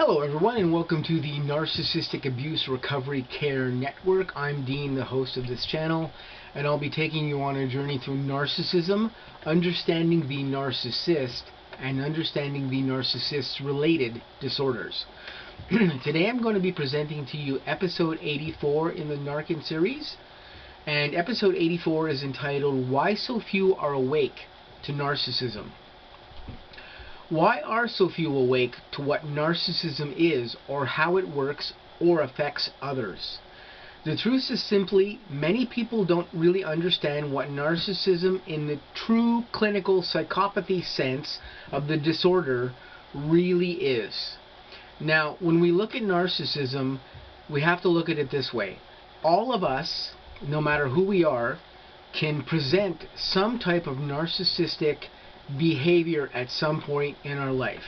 Hello everyone, and welcome to the Narcissistic Abuse Recovery Care Network. I'm Dean, the host of this channel, and I'll be taking you on a journey through narcissism, understanding the narcissist, and understanding the narcissist's related disorders. Today I'm going to be presenting to you episode 84 in the N.A.R.C.N series, and episode 84 is entitled, Why So Few Are Awake to Narcissism. Why are so few awake to what narcissism is, or how it works or affects others? The truth is simply, many people don't really understand what narcissism in the true clinical psychopathy sense of the disorder really is. Now, when we look at narcissism, we have to look at it this way. All of us, no matter who we are, can present some type of narcissistic behavior at some point in our life.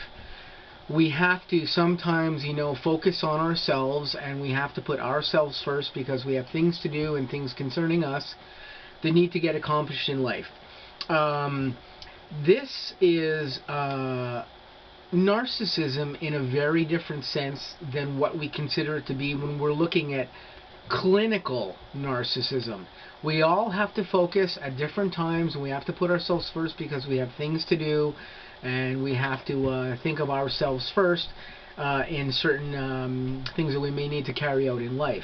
We have to sometimes, focus on ourselves, and we have to put ourselves first because we have things to do and things concerning us that need to get accomplished in life. This is narcissism in a very different sense than what we consider it to be when we're looking at clinical narcissism. We all have to focus at different times, and we have to put ourselves first because we have things to do, and we have to think of ourselves first in certain things that we may need to carry out in life.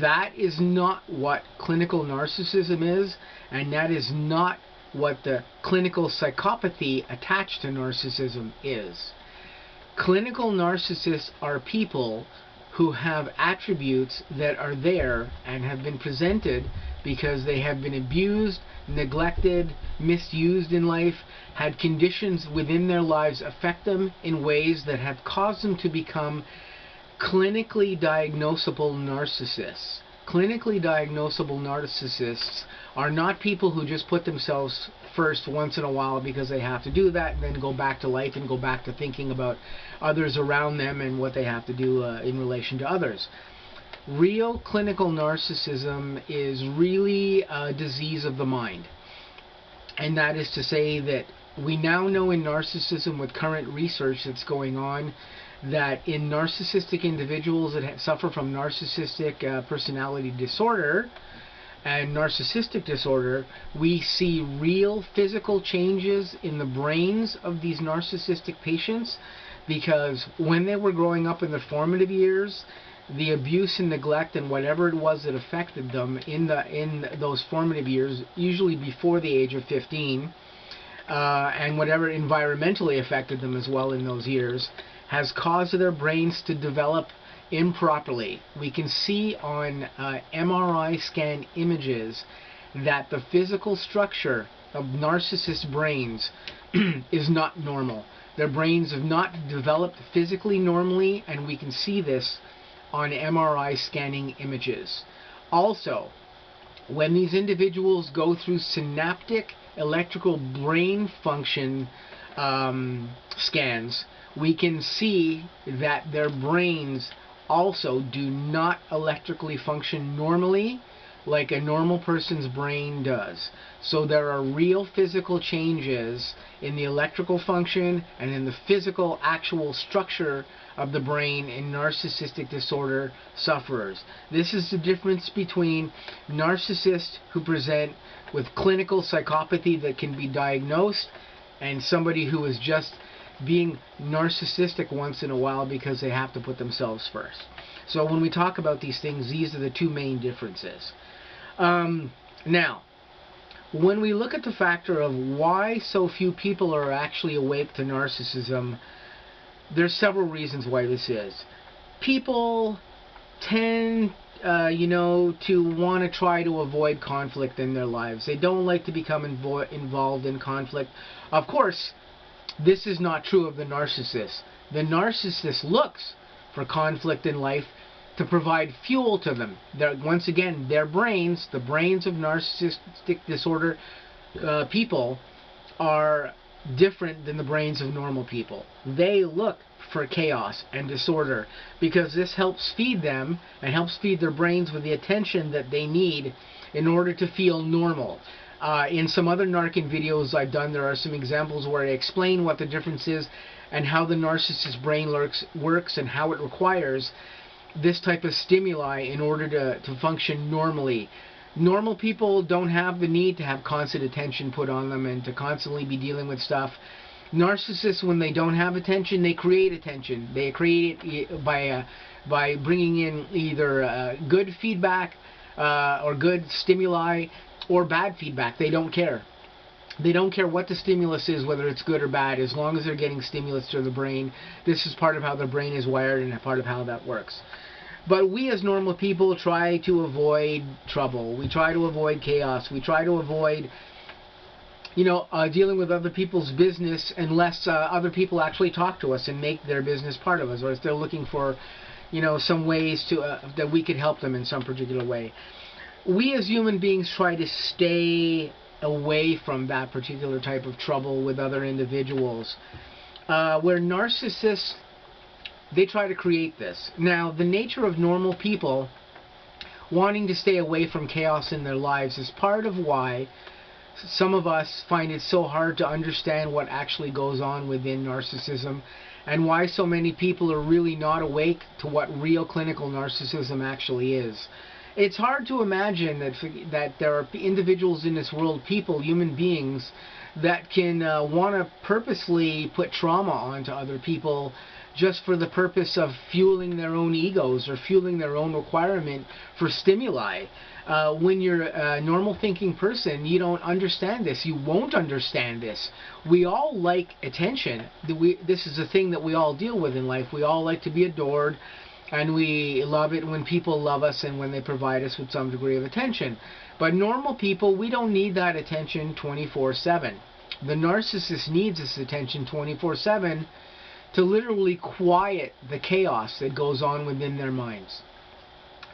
That is not what clinical narcissism is, and that is not what the clinical psychopathy attached to narcissism is. Clinical narcissists are people who have attributes that are there and have been presented because they have been abused, neglected, misused in life, had conditions within their lives affect them in ways that have caused them to become clinically diagnosable narcissists. Clinically diagnosable narcissists are not people who just put themselves first once in a while because they have to do that and then go back to life and go back to thinking about others around them and what they have to do in relation to others. Real clinical narcissism is really a disease of the mind. And that is to say that we now know in narcissism, with current research that's going on, that in narcissistic individuals that suffer from narcissistic personality disorder and narcissistic disorder, we see real physical changes in the brains of these narcissistic patients, because when they were growing up in their formative years, the abuse and neglect and whatever it was that affected them in those formative years, usually before the age of 15, and whatever environmentally affected them as well in those years, has caused their brains to develop improperly. We can see on MRI scan images that the physical structure of narcissist brains is not normal. Their brains have not developed physically normally, and we can see this on MRI scanning images. Also, when these individuals go through synaptic electrical brain function scans, we can see that their brains also do not electrically function normally like a normal person's brain does. So there are real physical changes in the electrical function and in the physical actual structure of the brain in narcissistic disorder sufferers. This is the difference between narcissists who present with clinical psychopathy that can be diagnosed and somebody who is just being narcissistic once in a while because they have to put themselves first. So when we talk about these things, these are the two main differences. Now, when we look at the factor of why so few people are actually awake to narcissism, there's several reasons why this is. People tend to want to try to avoid conflict in their lives. They don't like to become involved in conflict. Of course, this is not true of the narcissist. The narcissist looks for conflict in life to provide fuel to them. Once again, their brains, the brains of narcissistic disorder people, are different than the brains of normal people. They look for chaos and disorder because this helps feed them and helps feed their brains with the attention that they need in order to feel normal. In some other N.A.R.C.N videos I've done, there are some examples where I explain what the difference is and how the narcissist brain works and how it requires this type of stimuli in order to function normally. Normal people don't have the need to have constant attention put on them and to constantly be dealing with stuff. Narcissists, when they don't have attention, they create attention. They create it by bringing in either good feedback or good stimuli or bad feedback. They don't care. They don't care what the stimulus is, whether it's good or bad, as long as they're getting stimulus to the brain. This is part of how their brain is wired and part of how that works. But we as normal people try to avoid trouble. We try to avoid chaos. We try to avoid, dealing with other people's business unless other people actually talk to us and make their business part of us, or if they're looking for, some ways to that we could help them in some particular way. We as human beings try to stay away from that particular type of trouble with other individuals. Where narcissists, they try to create this. Now, the nature of normal people wanting to stay away from chaos in their lives is part of why some of us find it so hard to understand what actually goes on within narcissism, and why so many people are really not awake to what real clinical narcissism actually is. It's hard to imagine that there are individuals in this world, people, human beings, that can want to purposely put trauma onto other people just for the purpose of fueling their own egos or fueling their own requirement for stimuli. When you're a normal thinking person, you don't understand this. You won't understand this. We all like attention. This is a thing that we all deal with in life. We all like to be adored, and we love it when people love us and when they provide us with some degree of attention. But normal people, we don't need that attention 24/7. The narcissist needs this attention 24/7 to literally quiet the chaos that goes on within their minds.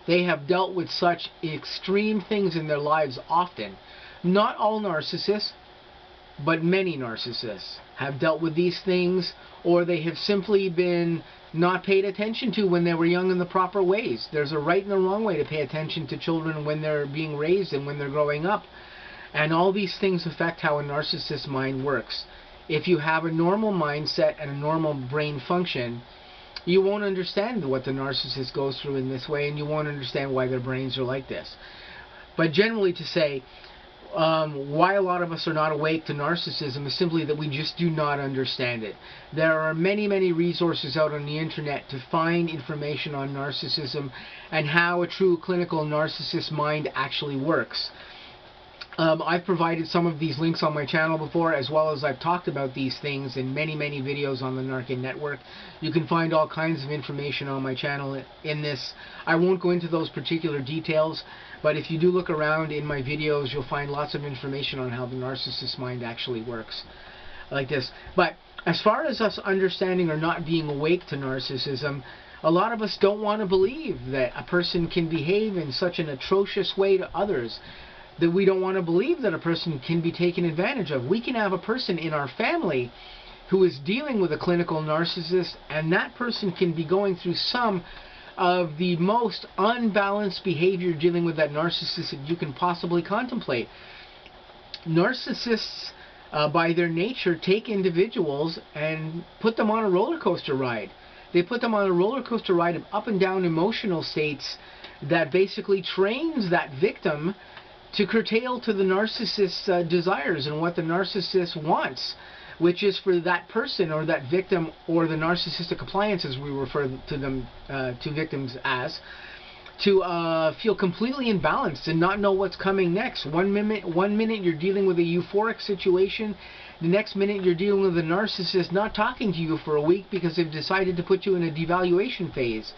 They have dealt with such extreme things in their lives often. Not all narcissists, but many narcissists have dealt with these things, or they have simply been not paid attention to when they were young in the proper ways. There's a right and a wrong way to pay attention to children when they're being raised and when they're growing up. And all these things affect how a narcissist's mind works. If you have a normal mindset and a normal brain function, you won't understand what the narcissist goes through in this way, and you won't understand why their brains are like this. But generally to say, why a lot of us are not awake to narcissism is simply that we just do not understand it. There are many, many resources out on the internet to find information on narcissism and how a true clinical narcissist mind actually works. I've provided some of these links on my channel before, as well as I've talked about these things in many, many videos on the N.A.R.C.N network. You can find all kinds of information on my channel in this. I won't go into those particular details, but if you do look around in my videos, you'll find lots of information on how the narcissist mind actually works, like this. But as far as us understanding or not being awake to narcissism, a lot of us don't want to believe that a person can behave in such an atrocious way to others, that we don't want to believe that a person can be taken advantage of. We can have a person in our family who is dealing with a clinical narcissist, and that person can be going through some of the most unbalanced behavior dealing with that narcissist that you can possibly contemplate. Narcissists, by their nature, take individuals and put them on a roller coaster ride. They put them on a roller coaster ride of up and down emotional states that basically trains that victim to curtail to the narcissist's desires and what the narcissist wants, which is for that person or that victim, or the narcissistic appliance as we refer to them, to victims as, to feel completely imbalanced and not know what's coming next. One minute you're dealing with a euphoric situation, the next minute you're dealing with a narcissist not talking to you for a week because they've decided to put you in a devaluation phase.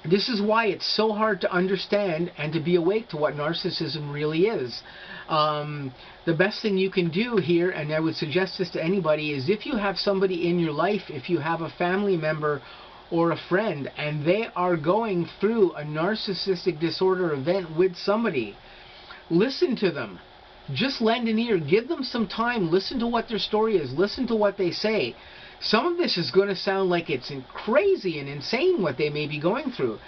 This is why it's so hard to understand and to be awake to what narcissism really is. The best thing you can do here, and I would suggest this to anybody, is if you have somebody in your life, if you have a family member or a friend, and they are going through a narcissistic disorder event with somebody, listen to them. Just lend an ear. Give them some time. Listen to what their story is. Listen to what they say. Some of this is going to sound like it's crazy and insane what they may be going through.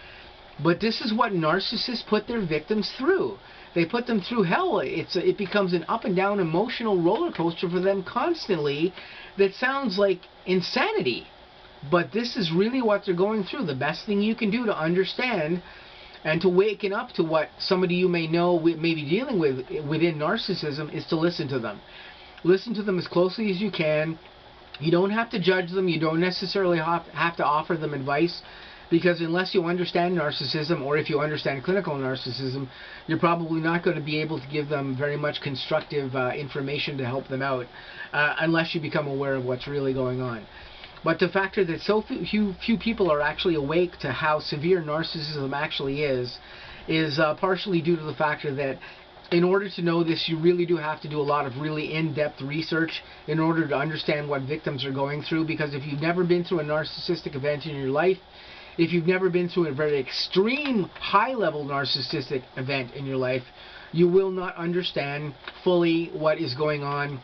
But this is what narcissists put their victims through. they put them through hell. It becomes an up and down emotional roller coaster for them constantly that sounds like insanity. But this is really what they're going through. The best thing you can do to understand and to waken up to what somebody you may know may be dealing with within narcissism is to listen to them. Listen to them as closely as you can. You don't have to judge them. You don't necessarily have to offer them advice, because unless you understand narcissism, or if you understand clinical narcissism, you're probably not going to be able to give them very much constructive information to help them out, unless you become aware of what's really going on. But the factor that so few people are actually awake to how severe narcissism actually is partially due to the factor that in order to know this, you really do have to do a lot of really in-depth research in order to understand what victims are going through. Because if you've never been through a narcissistic event in your life, if you've never been through a very extreme, high-level narcissistic event in your life, you will not understand fully what is going on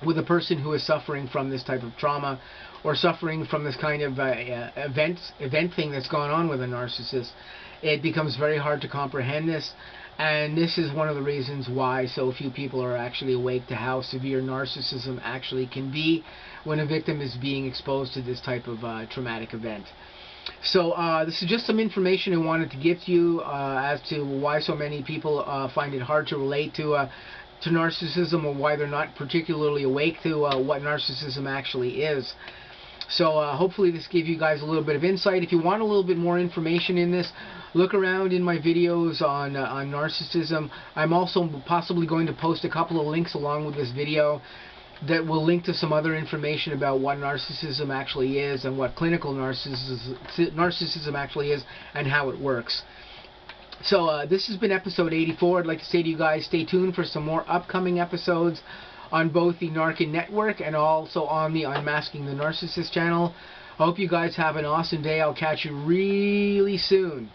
with a person who is suffering from this type of trauma, or suffering from this kind of event thing that's gone on with a narcissist. It becomes very hard to comprehend this, and this is one of the reasons why so few people are actually awake to how severe narcissism actually can be when a victim is being exposed to this type of traumatic event. So this is just some information I wanted to give to you as to why so many people find it hard to relate to narcissism, or why they're not particularly awake to what narcissism actually is. So hopefully this gave you guys a little bit of insight. If you want a little bit more information in this, look around in my videos on narcissism. I'm also possibly going to post a couple of links along with this video that will link to some other information about what narcissism actually is, and what clinical narcissism actually is, and how it works. So this has been episode 84. I'd like to say to you guys, stay tuned for some more upcoming episodes on both the N.A.R.C.N network and also on the Unmasking the Narcissist channel. I hope you guys have an awesome day. I'll catch you really soon.